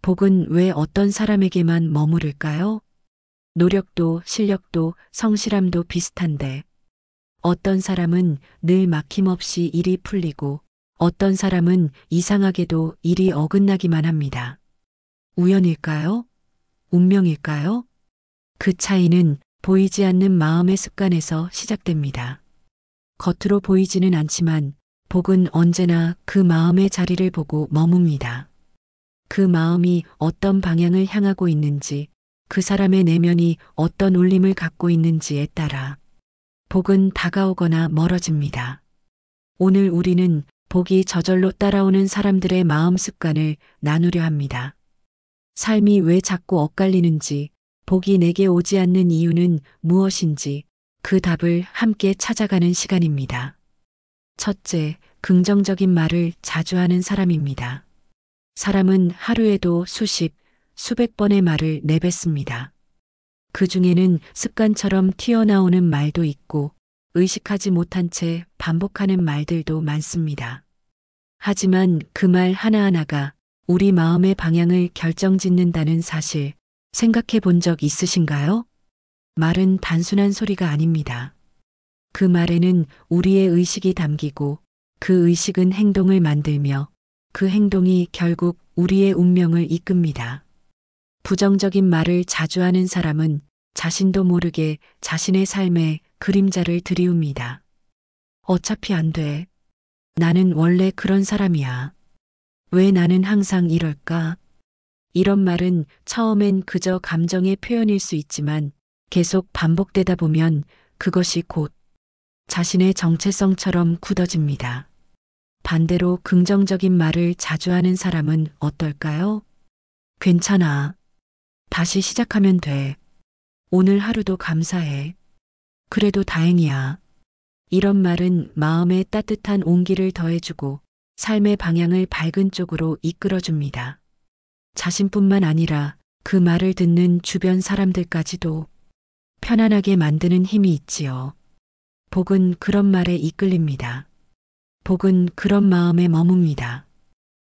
복은 왜 어떤 사람에게만 머무를까요? 노력도 실력도 성실함도 비슷한데 어떤 사람은 늘 막힘없이 일이 풀리고 어떤 사람은 이상하게도 일이 어긋나기만 합니다. 우연일까요? 운명일까요? 그 차이는 보이지 않는 마음의 습관에서 시작됩니다. 겉으로 보이지는 않지만 복은 언제나 그 마음의 자리를 보고 머뭅니다. 그 마음이 어떤 방향을 향하고 있는지, 그 사람의 내면이 어떤 울림을 갖고 있는지에 따라 복은 다가오거나 멀어집니다. 오늘 우리는 복이 저절로 따라오는 사람들의 마음 습관을 나누려 합니다. 삶이 왜 자꾸 엇갈리는지, 복이 내게 오지 않는 이유는 무엇인지 그 답을 함께 찾아가는 시간입니다. 첫째, 긍정적인 말을 자주 하는 사람입니다. 사람은 하루에도 수십, 수백 번의 말을 내뱉습니다. 그 중에는 습관처럼 튀어나오는 말도 있고 의식하지 못한 채 반복하는 말들도 많습니다. 하지만 그 말 하나하나가 우리 마음의 방향을 결정짓는다는 사실 생각해 본 적 있으신가요? 말은 단순한 소리가 아닙니다. 그 말에는 우리의 의식이 담기고 그 의식은 행동을 만들며 그 행동이 결국 우리의 운명을 이끕니다. 부정적인 말을 자주 하는 사람은 자신도 모르게 자신의 삶에 그림자를 들이웁니다. 어차피 안 돼. 나는 원래 그런 사람이야. 왜 나는 항상 이럴까? 이런 말은 처음엔 그저 감정의 표현일 수 있지만 계속 반복되다 보면 그것이 곧 자신의 정체성처럼 굳어집니다. 반대로 긍정적인 말을 자주 하는 사람은 어떨까요? 괜찮아. 다시 시작하면 돼. 오늘 하루도 감사해. 그래도 다행이야. 이런 말은 마음에 따뜻한 온기를 더해주고 삶의 방향을 밝은 쪽으로 이끌어줍니다. 자신뿐만 아니라 그 말을 듣는 주변 사람들까지도 편안하게 만드는 힘이 있지요. 복은 그런 말에 이끌립니다. 복은 그런 마음에 머뭅니다.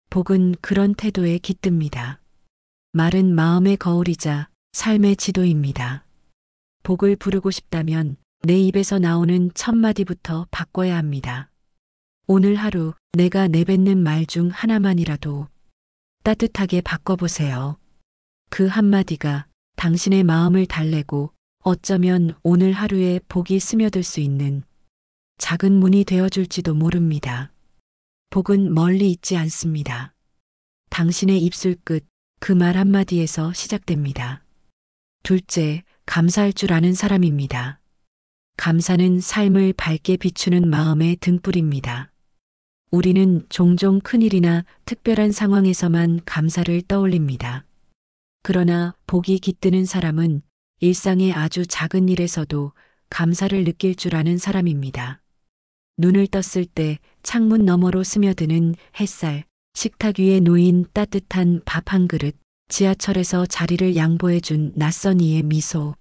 복은 그런 태도에 깃듭니다. 말은 마음의 거울이자 삶의 지도입니다. 복을 부르고 싶다면 내 입에서 나오는 첫 마디부터 바꿔야 합니다. 오늘 하루 내가 내뱉는 말 중 하나만이라도 따뜻하게 바꿔보세요. 그 한마디가 당신의 마음을 달래고 어쩌면 오늘 하루에 복이 스며들 수 있는 작은 문이 되어줄지도 모릅니다. 복은 멀리 있지 않습니다. 당신의 입술 끝 그 말 한마디에서 시작됩니다. 둘째, 감사할 줄 아는 사람입니다. 감사는 삶을 밝게 비추는 마음의 등불입니다. 우리는 종종 큰일이나 특별한 상황에서만 감사를 떠올립니다. 그러나 복이 깃드는 사람은 일상의 아주 작은 일에서도 감사를 느낄 줄 아는 사람입니다. 눈을 떴을 때 창문 너머로 스며드는 햇살, 식탁 위에 놓인 따뜻한 밥 한 그릇, 지하철에서 자리를 양보해준 낯선 이의 미소.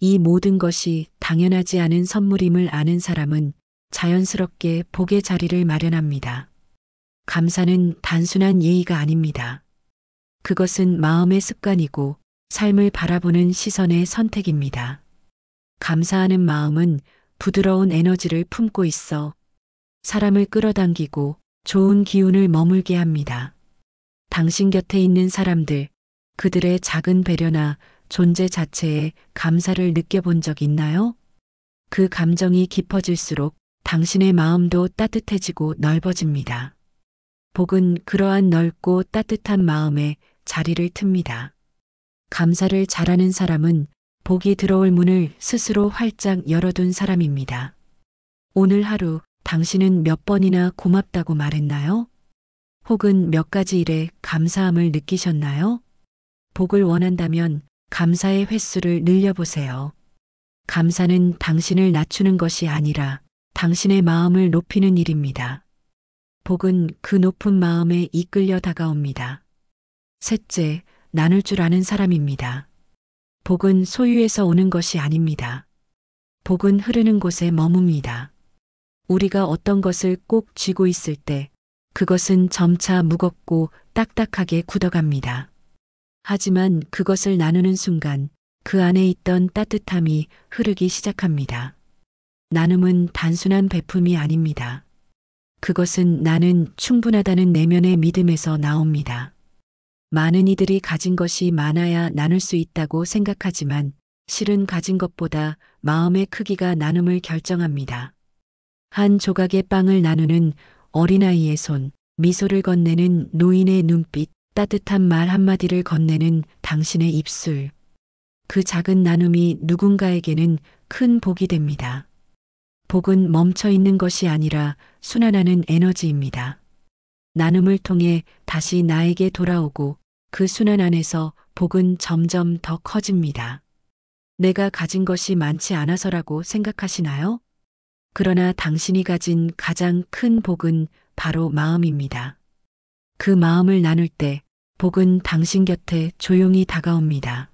이 모든 것이 당연하지 않은 선물임을 아는 사람은 자연스럽게 복의 자리를 마련합니다. 감사는 단순한 예의가 아닙니다. 그것은 마음의 습관이고 삶을 바라보는 시선의 선택입니다. 감사하는 마음은 부드러운 에너지를 품고 있어 사람을 끌어당기고 좋은 기운을 머물게 합니다. 당신 곁에 있는 사람들, 그들의 작은 배려나 존재 자체에 감사를 느껴본 적 있나요? 그 감정이 깊어질수록 당신의 마음도 따뜻해지고 넓어집니다. 복은 그러한 넓고 따뜻한 마음에 자리를 틉니다. 감사를 잘하는 사람은 복이 들어올 문을 스스로 활짝 열어둔 사람입니다. 오늘 하루 당신은 몇 번이나 고맙다고 말했나요? 혹은 몇 가지 일에 감사함을 느끼셨나요? 복을 원한다면 감사의 횟수를 늘려보세요. 감사는 당신을 낮추는 것이 아니라 당신의 마음을 높이는 일입니다. 복은 그 높은 마음에 이끌려 다가옵니다. 셋째, 나눌 줄 아는 사람입니다. 복은 소유에서 오는 것이 아닙니다. 복은 흐르는 곳에 머뭅니다. 우리가 어떤 것을 꼭 쥐고 있을 때 그것은 점차 무겁고 딱딱하게 굳어갑니다. 하지만 그것을 나누는 순간 그 안에 있던 따뜻함이 흐르기 시작합니다. 나눔은 단순한 베품이 아닙니다. 그것은 나는 충분하다는 내면의 믿음에서 나옵니다. 많은 이들이 가진 것이 많아야 나눌 수 있다고 생각하지만 실은 가진 것보다 마음의 크기가 나눔을 결정합니다. 한 조각의 빵을 나누는 어린아이의 손, 미소를 건네는 노인의 눈빛, 따뜻한 말 한마디를 건네는 당신의 입술. 그 작은 나눔이 누군가에게는 큰 복이 됩니다. 복은 멈춰 있는 것이 아니라 순환하는 에너지입니다. 나눔을 통해 다시 나에게 돌아오고 그 순환 안에서 복은 점점 더 커집니다. 내가 가진 것이 많지 않아서라고 생각하시나요? 그러나 당신이 가진 가장 큰 복은 바로 마음입니다. 그 마음을 나눌 때 복은 당신 곁에 조용히 다가옵니다.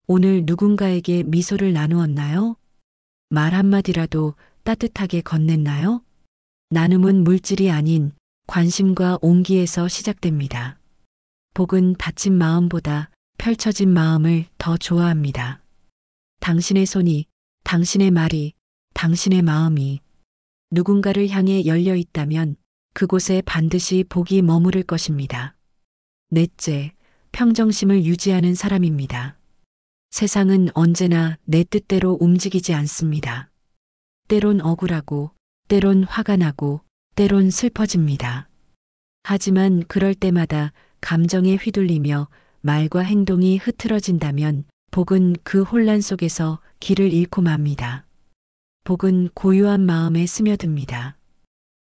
오늘 누군가에게 미소를 나누었나요? 말 한마디라도 따뜻하게 건넸나요? 나눔은 물질이 아닌 관심과 온기에서 시작됩니다. 복은 닫힌 마음보다 펼쳐진 마음을 더 좋아합니다. 당신의 손이, 당신의 말이, 당신의 마음이 누군가를 향해 열려 있다면 그곳에 반드시 복이 머무를 것입니다. 넷째, 평정심을 유지하는 사람입니다. 세상은 언제나 내 뜻대로 움직이지 않습니다. 때론 억울하고, 때론 화가 나고, 때론 슬퍼집니다. 하지만 그럴 때마다 감정에 휘둘리며 말과 행동이 흐트러진다면 복은 그 혼란 속에서 길을 잃고 맙니다. 복은 고요한 마음에 스며듭니다.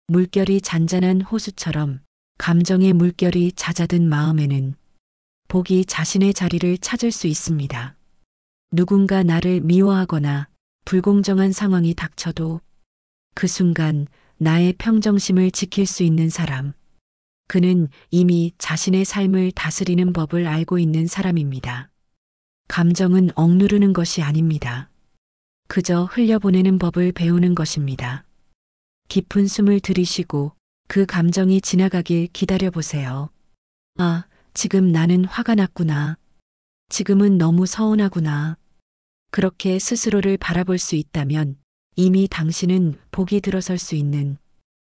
물결이 잔잔한 호수처럼 감정의 물결이 잦아든 마음에는 복이 자신의 자리를 찾을 수 있습니다. 누군가 나를 미워하거나 불공정한 상황이 닥쳐도 그 순간 나의 평정심을 지킬 수 있는 사람, 그는 이미 자신의 삶을 다스리는 법을 알고 있는 사람입니다. 감정은 억누르는 것이 아닙니다. 그저 흘려보내는 법을 배우는 것입니다. 깊은 숨을 들이쉬고 그 감정이 지나가길 기다려보세요. 아, 지금 나는 화가 났구나. 지금은 너무 서운하구나. 그렇게 스스로를 바라볼 수 있다면 이미 당신은 복이 들어설 수 있는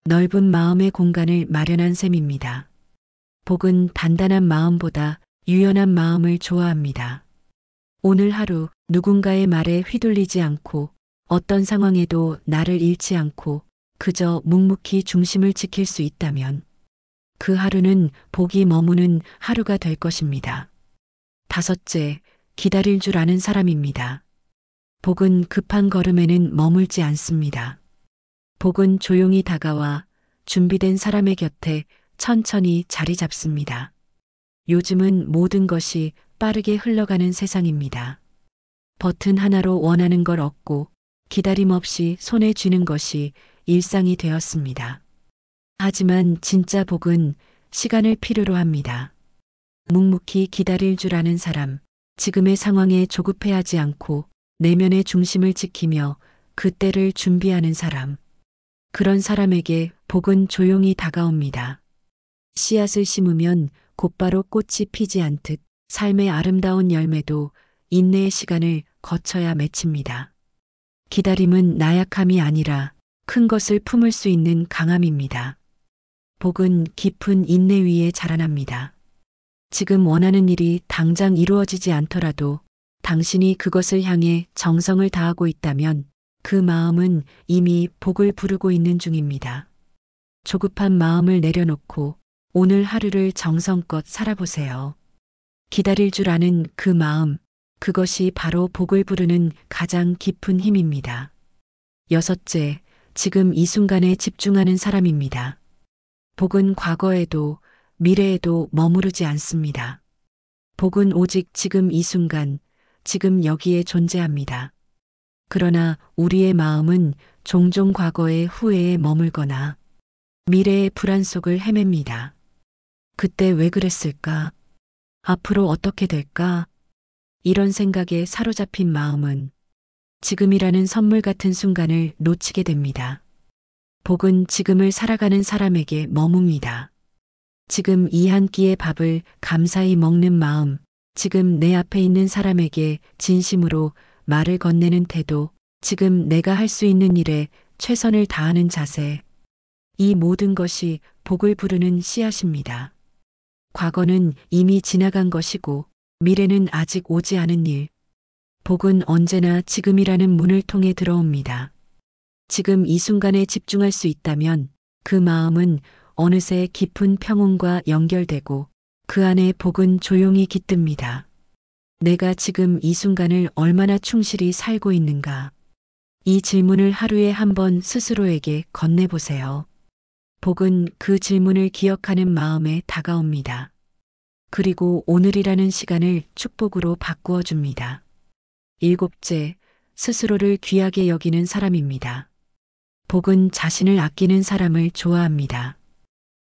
넓은 마음의 공간을 마련한 셈입니다. 복은 단단한 마음보다 유연한 마음을 좋아합니다. 오늘 하루 누군가의 말에 휘둘리지 않고 어떤 상황에도 나를 잃지 않고 그저 묵묵히 중심을 지킬 수 있다면 그 하루는 복이 머무는 하루가 될 것입니다. 다섯째, 기다릴 줄 아는 사람입니다. 복은 급한 걸음에는 머물지 않습니다. 복은 조용히 다가와 준비된 사람의 곁에 천천히 자리 잡습니다. 요즘은 모든 것이 빠르게 흘러가는 세상입니다. 버튼 하나로 원하는 걸 얻고 기다림 없이 손에 쥐는 것이 일상이 되었습니다. 하지만 진짜 복은 시간을 필요로 합니다. 묵묵히 기다릴 줄 아는 사람, 지금의 상황에 조급해하지 않고 내면의 중심을 지키며 그 때를 준비하는 사람. 그런 사람에게 복은 조용히 다가옵니다. 씨앗을 심으면 곧바로 꽃이 피지 않듯 삶의 아름다운 열매도 인내의 시간을 거쳐야 맺힙니다. 기다림은 나약함이 아니라 큰 것을 품을 수 있는 강함입니다. 복은 깊은 인내 위에 자라납니다. 지금 원하는 일이 당장 이루어지지 않더라도 당신이 그것을 향해 정성을 다하고 있다면 그 마음은 이미 복을 부르고 있는 중입니다. 조급한 마음을 내려놓고 오늘 하루를 정성껏 살아보세요. 기다릴 줄 아는 그 마음, 그것이 바로 복을 부르는 가장 깊은 힘입니다. 여섯째, 지금 이 순간에 집중하는 사람입니다. 복은 과거에도 미래에도 머무르지 않습니다. 복은 오직 지금 이 순간, 지금 여기에 존재합니다. 그러나 우리의 마음은 종종 과거의 후회에 머물거나 미래의 불안 속을 헤맵니다. 그때 왜 그랬을까? 앞으로 어떻게 될까? 이런 생각에 사로잡힌 마음은 지금이라는 선물 같은 순간을 놓치게 됩니다. 복은 지금을 살아가는 사람에게 머뭅니다. 지금 이 한 끼의 밥을 감사히 먹는 마음, 지금 내 앞에 있는 사람에게 진심으로 말을 건네는 태도, 지금 내가 할 수 있는 일에 최선을 다하는 자세. 이 모든 것이 복을 부르는 씨앗입니다. 과거는 이미 지나간 것이고 미래는 아직 오지 않은 일. 복은 언제나 지금이라는 문을 통해 들어옵니다. 지금 이 순간에 집중할 수 있다면 그 마음은 어느새 깊은 평온과 연결되고 그 안에 복은 조용히 깃듭니다. 내가 지금 이 순간을 얼마나 충실히 살고 있는가? 이 질문을 하루에 한 번 스스로에게 건네보세요. 복은 그 질문을 기억하는 마음에 다가옵니다. 그리고 오늘이라는 시간을 축복으로 바꾸어 줍니다. 일곱째, 스스로를 귀하게 여기는 사람입니다. 복은 자신을 아끼는 사람을 좋아합니다.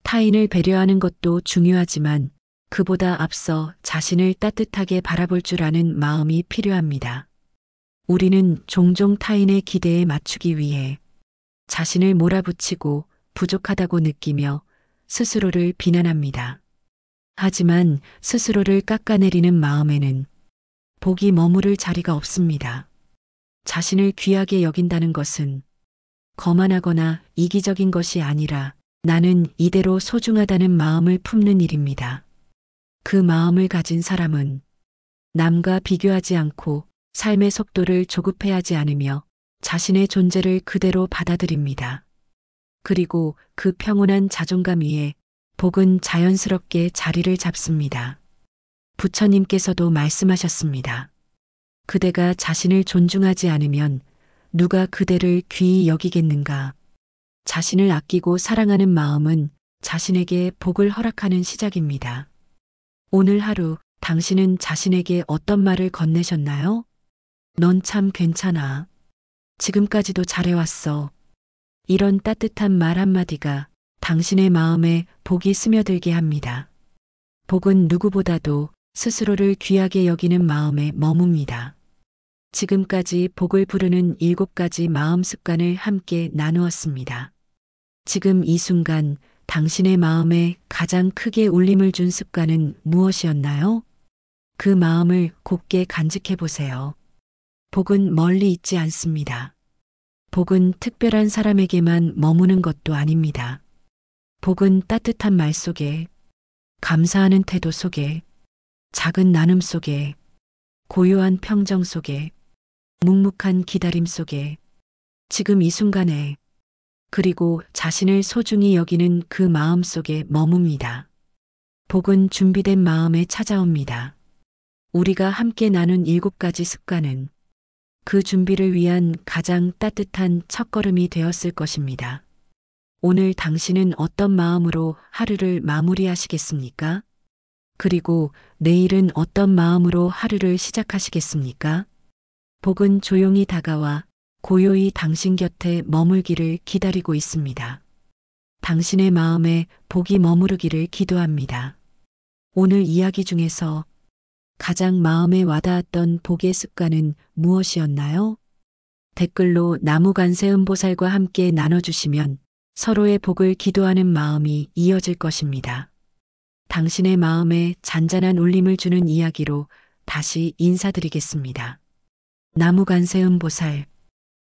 타인을 배려하는 것도 중요하지만 그보다 앞서 자신을 따뜻하게 바라볼 줄 아는 마음이 필요합니다. 우리는 종종 타인의 기대에 맞추기 위해 자신을 몰아붙이고 부족하다고 느끼며 스스로를 비난합니다. 하지만 스스로를 깎아내리는 마음에는 복이 머무를 자리가 없습니다. 자신을 귀하게 여긴다는 것은 거만하거나 이기적인 것이 아니라 나는 이대로 소중하다는 마음을 품는 일입니다. 그 마음을 가진 사람은 남과 비교하지 않고 삶의 속도를 조급해하지 않으며 자신의 존재를 그대로 받아들입니다. 그리고 그 평온한 자존감 위에 복은 자연스럽게 자리를 잡습니다. 부처님께서도 말씀하셨습니다. 그대가 자신을 존중하지 않으면 누가 그대를 귀히 여기겠는가? 자신을 아끼고 사랑하는 마음은 자신에게 복을 허락하는 시작입니다. 오늘 하루 당신은 자신에게 어떤 말을 건네셨나요? 넌 참 괜찮아. 지금까지도 잘해왔어. 이런 따뜻한 말 한마디가 당신의 마음에 복이 스며들게 합니다. 복은 누구보다도 스스로를 귀하게 여기는 마음에 머뭅니다. 지금까지 복을 부르는 7가지 마음 습관을 함께 나누었습니다. 지금 이 순간 당신의 마음에 가장 크게 울림을 준 습관은 무엇이었나요? 그 마음을 곧게 간직해 보세요. 복은 멀리 있지 않습니다. 복은 특별한 사람에게만 머무는 것도 아닙니다. 복은 따뜻한 말 속에, 감사하는 태도 속에, 작은 나눔 속에, 고요한 평정 속에, 묵묵한 기다림 속에, 지금 이 순간에, 그리고 자신을 소중히 여기는 그 마음 속에 머뭅니다. 복은 준비된 마음에 찾아옵니다. 우리가 함께 나눈 7가지 습관은 그 준비를 위한 가장 따뜻한 첫걸음이 되었을 것입니다. 오늘 당신은 어떤 마음으로 하루를 마무리하시겠습니까? 그리고 내일은 어떤 마음으로 하루를 시작하시겠습니까? 복은 조용히 다가와 고요히 당신 곁에 머물기를 기다리고 있습니다. 당신의 마음에 복이 머무르기를 기도합니다. 오늘 이야기 중에서 가장 마음에 와닿았던 복의 습관은 무엇이었나요? 댓글로 나무관세음보살과 함께 나눠주시면 서로의 복을 기도하는 마음이 이어질 것입니다. 당신의 마음에 잔잔한 울림을 주는 이야기로 다시 인사드리겠습니다. 나무관세음보살